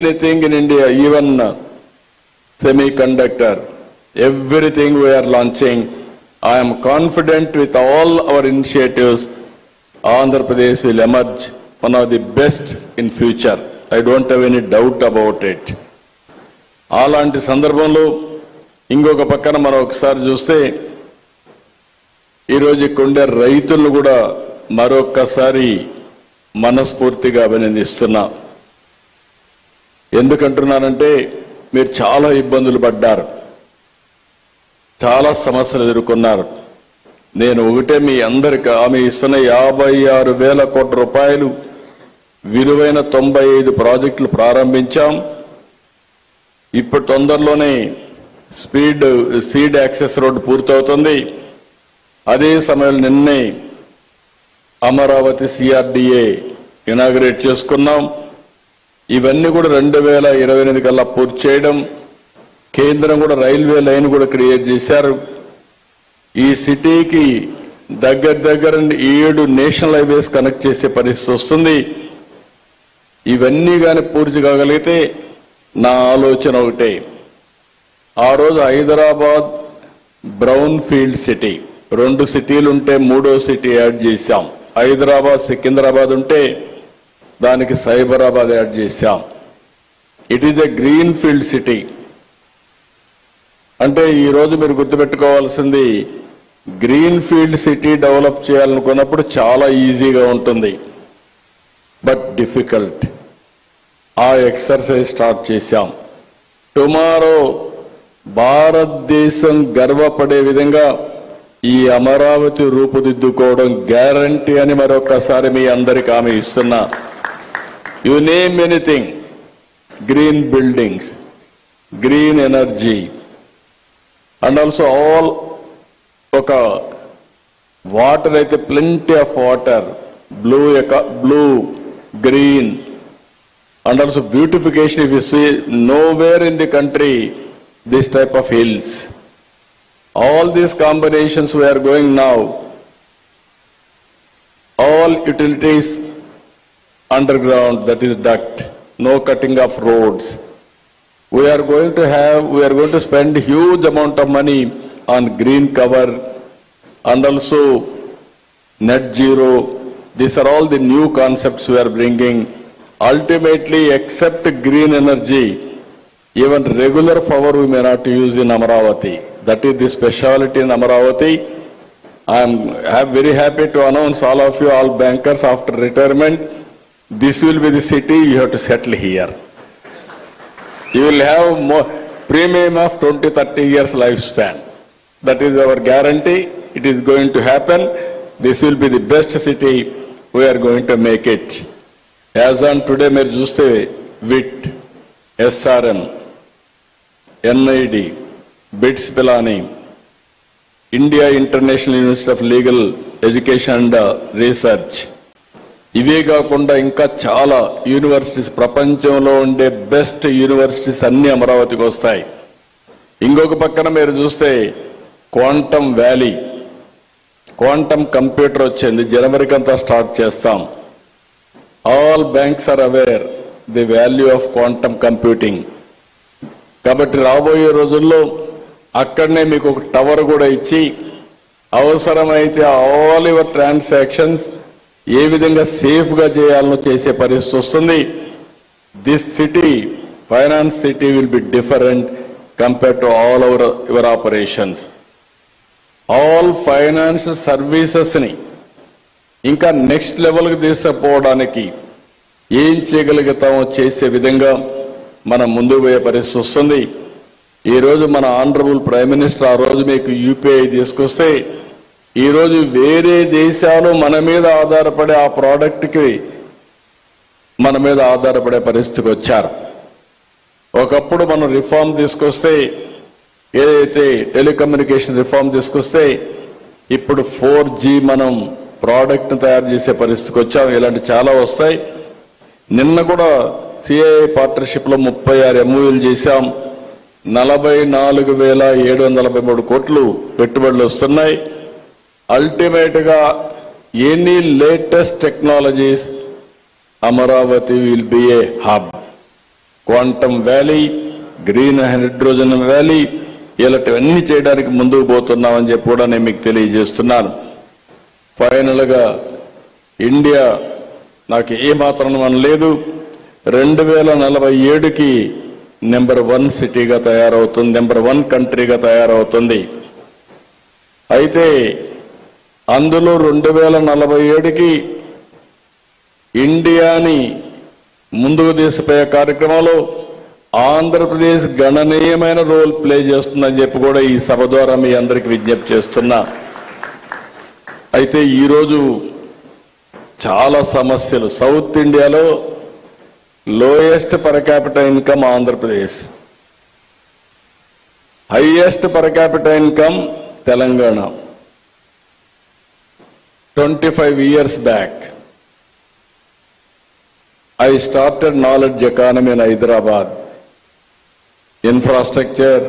anything in India, even semiconductor, everything we are launching. I am confident with all our initiatives, Andhra Pradesh will emerge one of the best in future. I don't have any doubt about it. అలాంటి సందర్భంలో ఇంకొక పక్కన మనం ఒకసారి చూస్తే ఈరోజు ఇక్కడుండే రైతులను కూడా మరొక్కసారి మనస్ఫూర్తిగా అభినందిస్తున్నా. ఎందుకంటున్నానంటే మీరు చాలా ఇబ్బందులు పడ్డారు, చాలా సమస్యలు ఎదుర్కొన్నారు. నేను ఒకటే మీ అందరికీ హామీ ఇస్తున్న 56,000 కోట్ల రూపాయలు విలువైన 95 ప్రాజెక్టులు ప్రారంభించాం. ఇప్పుడు తొందరలోనే సీడ్ యాక్సెస్ రోడ్డు పూర్తవుతుంది. అదే సమయంలో నిన్నే అమరావతి CRDA ఇనాగ్రేట్ చేసుకున్నాం. ఇవన్నీ కూడా 2028 కల్లా పూర్తి చేయడం. కేంద్రం కూడా రైల్వే లైన్ కూడా క్రియేట్ చేశారు. ఈ సిటీకి దగ్గర 7 నేషనల్ హైవేస్ కనెక్ట్ చేసే పరిస్థితి వస్తుంది. ఇవన్నీ కానీ పూర్తి కాగలిగితే నా ఆలోచన ఒకటే, ఆ రోజు హైదరాబాద్ బ్రౌన్ ఫీల్డ్ సిటీ 2 సిటీలు ఉంటే 3వ సిటీ యాడ్ చేశాం. హైదరాబాద్ సికింద్రాబాద్ ఉంటే దానికి సైబరాబాద్ యాడ్ చేశాం. It is a green field city. అంటే ఈరోజు మీరు గుర్తుపెట్టుకోవాల్సింది, గ్రీన్ ఫీల్డ్ సిటీ డెవలప్ చేయాలనుకున్నప్పుడు చాలా ఈజీగా ఉంటుంది, బట్ డిఫికల్ట్. ఆ ఎక్సర్సైజ్ స్టార్ట్ చేశాం. టుమారో భారతదేశం గర్వపడే విధంగా ఈ అమరావతి రూపుదిద్దుకోవడం గ్యారంటీ అని మరొకసారి మీ అందరికీ హామీ ఇస్తున్నా. You name anything, green buildings, green energy, and also all ఒక వాటర్ అయితే plenty of water, blue, green, and also beautification. If you see, nowhere in the country this type of hills. All these combinations we are going now, all utilities underground, that is duct, no cutting of roads. We are going to spend huge amount of money on green cover and also net zero. These are all the new concepts we are bringing. Ultimately, except green energy, even regular power we may not use in Amaravati. That is the speciality in Amaravati. I am very happy to announce all of you, all bankers, after retirement, this will be the city you have to settle here. You will have more premium of 20-30 years lifespan. That is our guarantee. It is going to happen. This will be the best city. We are going to make it. As on today, మీరు చూస్తే VIT, SRM, NID, BITS Pilani, India International University of Legal Education and Research, ఇవే కాకుండా ఇంకా చాలా universities, ప్రపంచంలో ఉండే best universities అన్ని అమరావతికి వస్తాయి. ఇంకొక పక్కన మీరు చూస్తే క్వాంటమ్ వ్యాలీ, క్వాంటమ్ కంప్యూటర్ వచ్చింది, జనవరికి అంతా స్టార్ట్ చేస్తాం. All banks are aware the value of quantum computing. కాబట్టి రాబోయే రోజుల్లో అక్కడనే మీకు ఒక టవర్ కూడా ఇచ్చి అవసరమైతే ఆల్ యువర్ ట్రాన్సాక్షన్స్ ఏ విధంగా సేఫ్గా చేయాలనో చేసే పరిస్థితి వస్తుంది. This city, finance city, will be different compare to all your operations. All financial సర్వీసెస్ని ఇంకా నెక్స్ట్ లెవెల్కి తీసుకుపోవడానికి ఏం చేయగలుగుతామో చేసే విధంగా మనం ముందుకు పోయే పరిస్థితి వస్తుంది. ఈరోజు మన ఆనరబుల్ ప్రైమ్ మినిస్టర్ ఆ రోజు మీకు UPI తీసుకొస్తే, ఈరోజు వేరే దేశాలు మన మీద ఆధారపడే ఆ ప్రోడక్ట్కి మన మీద ఆధారపడే పరిస్థితికి వచ్చారు. ఒకప్పుడు మనం రిఫార్మ్ తీసుకొస్తే, ఏదైతే టెలికమ్యూనికేషన్ రిఫార్మ్ తీసుకొస్తే, ఇప్పుడు 4G మనం ప్రోడక్ట్ తయారు చేసే పరిస్థితికి వచ్చాం. ఇలాంటి చాలా వస్తాయి. నిన్న కూడా CII పార్ట్నర్షిప్లో 36 MOUలు చేశాం. 44,743 కోట్లు పెట్టుబడులు వస్తున్నాయి. అల్టిమేట్గా any latest technologies, Amaravati will be A hub. Quantum valley, green hydrogen valley, ఇలాంటివన్నీ చేయడానికి ముందుకు పోతున్నామని చెప్పి కూడా నేను మీకు తెలియజేస్తున్నాను. ఫైనల్గా ఇండియా నాకు ఏమాత్రం అనలేదు, 2047కి నెంబర్ 1 సిటీగా తయారవుతుంది, నెంబర్ 1 కంట్రీగా తయారవుతుంది. అయితే అందులో 2047కి ఇండియాని ముందుకు తీసుకుపోయే కార్యక్రమంలో ఆంధ్రప్రదేశ్ గణనీయమైన రోల్ ప్లే చేస్తుందని చెప్పి కూడా ఈ సభ ద్వారా మీ అందరికీ విజ్ఞప్తి చేస్తున్నా. అయితే ఈరోజు చాలా సమస్యలు, సౌత్ ఇండియాలో lowest per capital income Andhra Pradesh, highest per capital income Telangana. 25 years back, I started knowledge economy in Hyderabad. Infrastructure,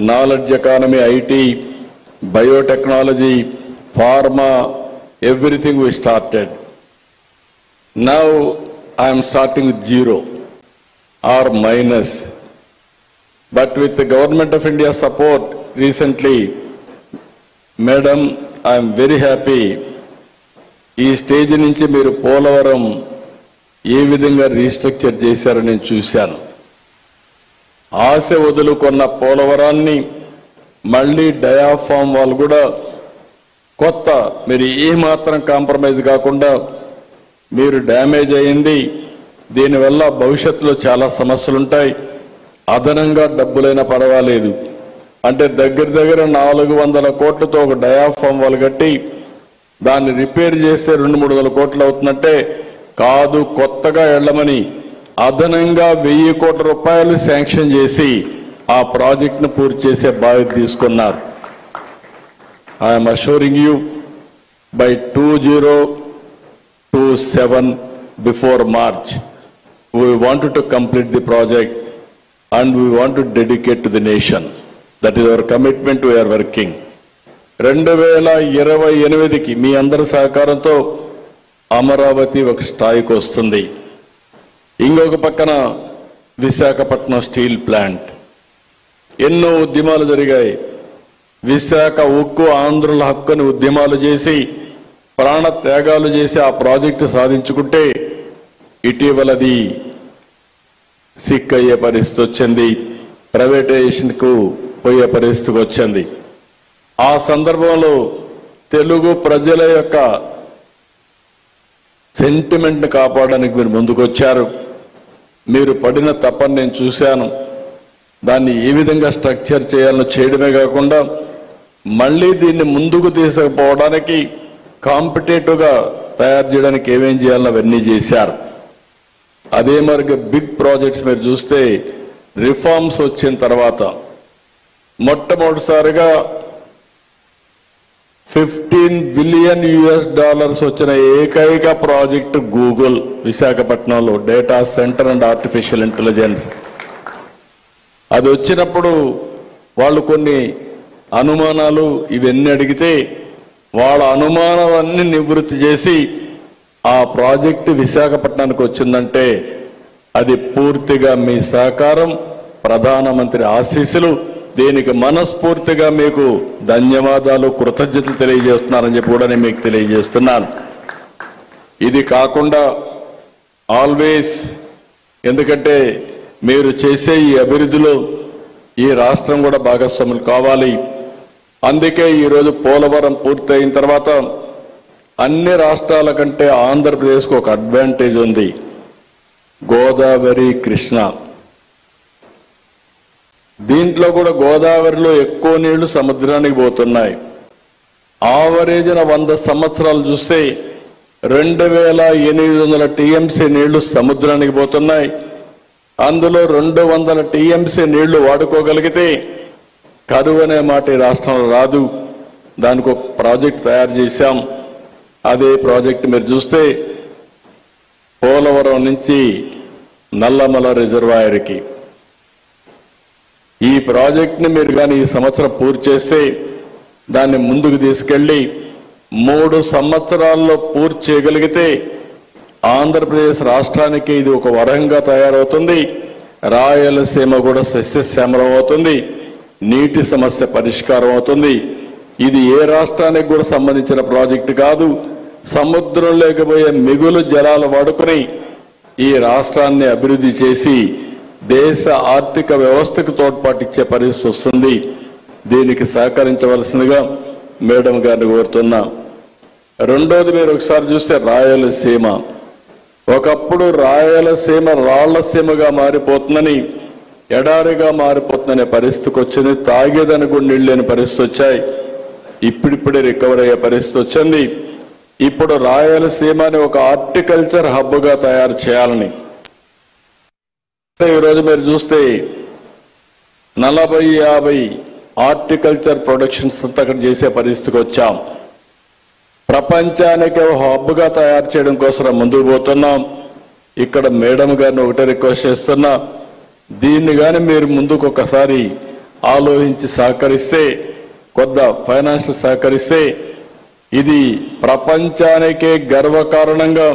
knowledge economy, IT, biotechnology, pharma, everything we started. Now I am starting with zero or minus. But with the Government of India support recently, Madam, I am very happy. ఈ stage నుంచి మీరు పోలవరం ఏ విధంగా restructure చేశారని నేను చూశాను. ఆశ వదులుకున్న పోలవరాన్ని మళ్ళీ diaphragm వాళ్ళు కూడా కొత్త, మీరు ఏమాత్రం కాంప్రమైజ్ కాకుండా మీరు డ్యామేజ్ అయింది, దీనివల్ల భవిష్యత్తులో చాలా సమస్యలుంటాయి, అదనంగా డబ్బులైనా పర్వాలేదు అంటే దగ్గర 400 కోట్లతో ఒక డయాఫామ్ వాళ్ళు కట్టి దాన్ని రిపేర్ చేస్తే 200-300 కోట్లు అవుతుందంటే కాదు, కొత్తగా వెళ్ళమని అదనంగా 1000 కోట్ల రూపాయలు శాంక్షన్ చేసి ఆ ప్రాజెక్టును పూర్తి చేసే బాధ్యత తీసుకున్నారు. I'm assuring you by 2027 before March we wanted to complete the project and we want to dedicate to the nation. That is our commitment. We are working. 2028కి మీ అందరి సహకారంతో అమరావతి ఒక స్థాయికి వస్తుంది. ఇంకొక పక్కన విశాఖపట్నం స్టీల్ ప్లాంట్, ఎన్నో ఉద్యమాలు జరిగాయి. విశాఖ ఉక్కు ఆంధ్రుల హక్కుని ఉద్యమాలు చేసి ప్రాణ త్యాగాలు చేసి ఆ ప్రాజెక్టు సాధించుకుంటే ఇటీవలది సిక్ అయ్యే పరిస్థితి వచ్చింది, ప్రైవేటైజేషన్కు పోయే పరిస్థితికి వచ్చింది. ఆ సందర్భంలో తెలుగు ప్రజల యొక్క సెంటిమెంట్ కాపాడడానికి మీరు ముందుకొచ్చారు. మీరు పడిన తపన నేను చూశాను. దాన్ని ఏ విధంగా స్ట్రక్చర్ చేయాలో చేయడమే కాకుండా మళ్ళీ దీన్ని ముందుకు తీసుకుపోవడానికి కాంపిటేటివ్గా తయారు చేయడానికి ఏమేం చేయాలో అవన్నీ చేశారు. అదే మరి బిగ్ ప్రాజెక్ట్స్ మీరు చూస్తే రిఫార్మ్స్ వచ్చిన తర్వాత మొట్టమొదటిసారిగా $15 billion వచ్చిన ఏకైక ప్రాజెక్టు గూగుల్ విశాఖపట్నంలో data centre and artificial intelligence. అది వచ్చినప్పుడు వాళ్ళు కొన్ని అనుమానాలు ఇవన్నీ అడిగితే వాళ్ళ అనుమానాలన్నీ నివృత్తి చేసి ఆ ప్రాజెక్టు విశాఖపట్నానికి వచ్చిందంటే అది పూర్తిగా మీ సహకారం, ప్రధానమంత్రి ఆశీస్సులు. దీనికి మనస్ఫూర్తిగా మీకు ధన్యవాదాలు, కృతజ్ఞతలు తెలియజేస్తున్నారని చెప్పి కూడా నేను మీకు తెలియజేస్తున్నాను. ఇది కాకుండా ఆల్వేస్, ఎందుకంటే మీరు చేసే ఈ అభివృద్ధిలో ఈ రాష్ట్రం కూడా భాగస్వాములు కావాలి. అందుకే ఈరోజు పోలవరం పూర్తయిన తర్వాత అన్ని రాష్ట్రాల కంటే ఆంధ్రప్రదేశ్కు ఒక అడ్వాంటేజ్ ఉంది. గోదావరి, కృష్ణ, దీంట్లో కూడా గోదావరిలో ఎక్కువ నీళ్లు సముద్రానికి పోతున్నాయి. ఆవరేజ్న 100 సంవత్సరాలు చూస్తే 2800 టీఎంసీ నీళ్లు సముద్రానికి పోతున్నాయి. అందులో 200 టీఎంసీ నీళ్లు వాడుకోగలిగితే కరువు అనే మాట ఈ రాష్ట్రంలో రాదు. దానికి ఒక ప్రాజెక్ట్ తయారు చేశాం. అదే ప్రాజెక్ట్ మీరు చూస్తే పోలవరం నుంచి నల్లమల రిజర్వాయర్కి ఈ ప్రాజెక్ట్ని మీరు కానీ ఈ సంవత్సరం పూర్తి చేస్తే దాన్ని ముందుకు తీసుకెళ్లి 3 సంవత్సరాల్లో పూర్తి చేయగలిగితే ఆంధ్రప్రదేశ్ రాష్ట్రానికి ఇది ఒక వరంగా తయారవుతుంది. రాయలసీమ కూడా సస్యశ్యామలం అవుతుంది, నీటి సమస్య పరిష్కారం అవుతుంది. ఇది ఏ రాష్ట్రానికి కూడా సంబంధించిన ప్రాజెక్టు కాదు. సముద్రంలోకి పోయే మిగులు జలాలు వాడుకొని ఈ రాష్ట్రాన్ని అభివృద్ధి చేసి దేశ ఆర్థిక వ్యవస్థకు తోడ్పాటిచ్చే పరిస్థితి వస్తుంది. దీనికి సహకరించవలసిందిగా మేడం గారిని కోరుతున్నా. రెండోది, మీరు ఒకసారి చూస్తే రాయలసీమ ఒకప్పుడు రాయలసీమ రాళ్లసీమగా మారిపోతుందని, ఎడారిగా మారిపోతుందనే పరిస్థితికి వచ్చింది. తాగేదానికి కూడా నీళ్ళు లేని పరిస్థితి వచ్చాయి. ఇప్పుడిప్పుడే రికవర్ అయ్యే పరిస్థితి వచ్చింది. ఇప్పుడు రాయలసీమని ఒక హార్టికల్చర్ హబ్గా తయారు చేయాలని ఈరోజు మీరు చూస్తే 40-50 హార్టికల్చర్ ప్రొడక్షన్స్ అంతా అక్కడ చేసే పరిస్థితికి వచ్చాం. ప్రపంచానికి హబ్గా తయారు చేయడం కోసం ముందుకు పోతున్నాం. ఇక్కడ మేడం గారిని ఒకటే రిక్వెస్ట్ చేస్తున్నా, దీన్ని కానీ మీరు ముందుకు ఒకసారి ఆలోచించి సహకరిస్తే, కొంత ఫైనాన్షియల్ సహకరిస్తే ఇది ప్రపంచానికే గర్వకారణంగా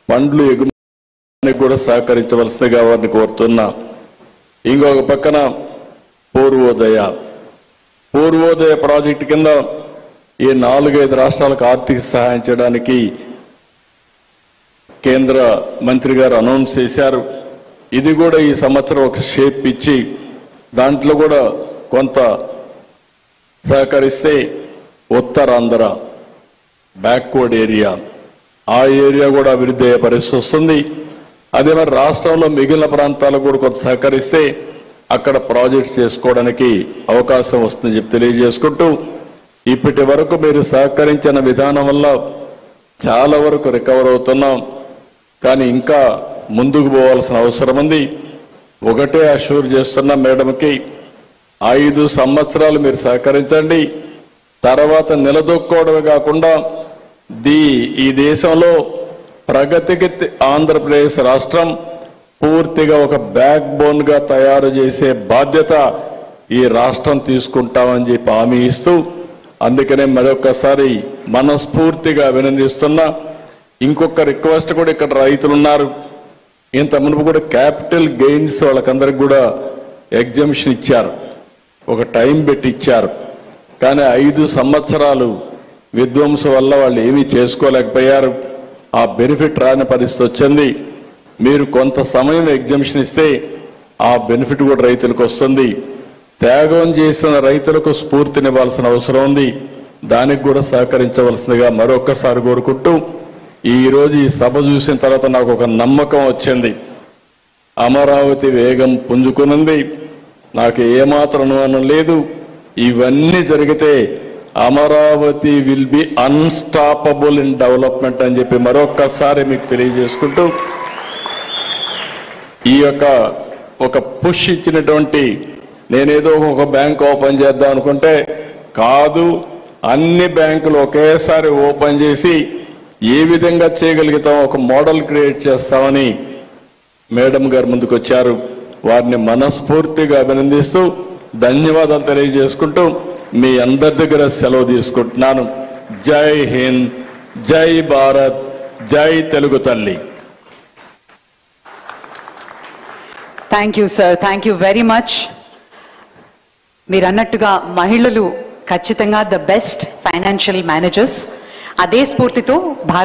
పండ్లు ఎగుమతికి కూడా సహకరించవలసిందిగా వారిని కోరుతున్నా. ఇంకొక పక్కన పూర్వోదయ ప్రాజెక్టు కింద ఈ 4-5 రాష్ట్రాలకు ఆర్థిక సహాయం చేయడానికి కేంద్ర మంత్రి గారు అనౌన్స్ చేశారు. ఇది కూడా ఈ సంవత్సరం ఒక షేప్ ఇచ్చి దాంట్లో కూడా కొంత సహకరిస్తే ఉత్తరాంధ్ర బ్యాక్వర్డ్ ఏరియా, ఆ ఏరియా కూడా అభివృద్ధి అయ్యే పరిస్థితి వస్తుంది. అదే మరి రాష్ట్రంలో మిగిలిన ప్రాంతాలకు కూడా కొంత సహకరిస్తే అక్కడ ప్రాజెక్ట్స్ చేసుకోవడానికి అవకాశం వస్తుందని చెప్పి తెలియజేసుకుంటూ, ఇప్పటి వరకు మీరు సహకరించిన విధానం వల్ల చాలా వరకు రికవర్ అవుతున్నాం. కానీ ఇంకా ముందుకు పోవాల్సిన అవసరం ఉంది. ఒకటే అష్యూర్ చేస్తున్నా మేడంకి, 5 సంవత్సరాలు మీరు సహకరించండి. తర్వాత నిలదొక్కోవడమే కాకుండా ఈ దేశంలో ప్రగతికి ఆంధ్రప్రదేశ్ రాష్ట్రం పూర్తిగా ఒక బ్యాక్ బోన్ గా తయారు చేసే బాధ్యత ఈ రాష్ట్రం తీసుకుంటామని చెప్పి హామీ ఇస్తూ, అందుకనే మరొకసారి మనస్ఫూర్తిగా అభినందిస్తున్నా. ఇంకొక రిక్వెస్ట్ కూడా, ఇక్కడ రైతులు ఉన్నారు, ఇంత మునుపు కూడా క్యాపిటల్ గెయిన్స్ వాళ్ళకందరికి కూడా ఎగ్జంప్షన్ ఇచ్చారు, ఒక టైం పెట్టి ఇచ్చారు. కానీ 5 సంవత్సరాలు విధ్వంసం వల్ల వాళ్ళు ఏమీ చేసుకోలేకపోయారు. ఆ బెనిఫిట్ రాని పరిస్థితి వచ్చింది. మీరు కొంత సమయం ఎగ్జంప్షన్ ఇస్తే ఆ బెనిఫిట్ కూడా రైతులకు వస్తుంది. త్యాగం చేసిన రైతులకు స్ఫూర్తినివ్వాల్సిన అవసరం ఉంది. దానికి కూడా సహకరించవలసిందిగా మరొక్కసారి కోరుకుంటూ, ఈరోజు ఈ సభ చూసిన తర్వాత నాకు ఒక నమ్మకం వచ్చింది. అమరావతి వేగం పుంజుకునుంది. నాకు ఏమాత్రం అనుమానం లేదు, ఇవన్నీ జరిగితే Amaravati will be unstoppable in development అని చెప్పి మరొక్కసారి మీకు తెలియజేసుకుంటూ, ఈ యొక్క ఒక పుష్ ఇచ్చినటువంటి, నేనేదో ఒక బ్యాంక్ ఓపెన్ చేద్దాం అనుకుంటే కాదు, అన్ని బ్యాంకులు ఒకేసారి ఓపెన్ చేసి ఏ విధంగా చేయగలుగుతాం ఒక మోడల్ క్రియేట్ చేస్తామని మేడం గారు ముందుకు వచ్చారు. వారిని మనస్ఫూర్తిగా అభినందిస్తూ ధన్యవాదాలు తెలియజేసుకుంటూ మీ అందరి దగ్గర సెలవు తీసుకుంటున్నాను. జై హింద్, జై భారత్, జై తెలుగు తల్లి. Thank you sir, thank you very much. మీరు అన్నట్టుగా మహిళలు ఖచ్చితంగా ద బెస్ట్ ఫైనాన్షియల్ మేనేజర్స్. అదే స్ఫూర్తితో భారత్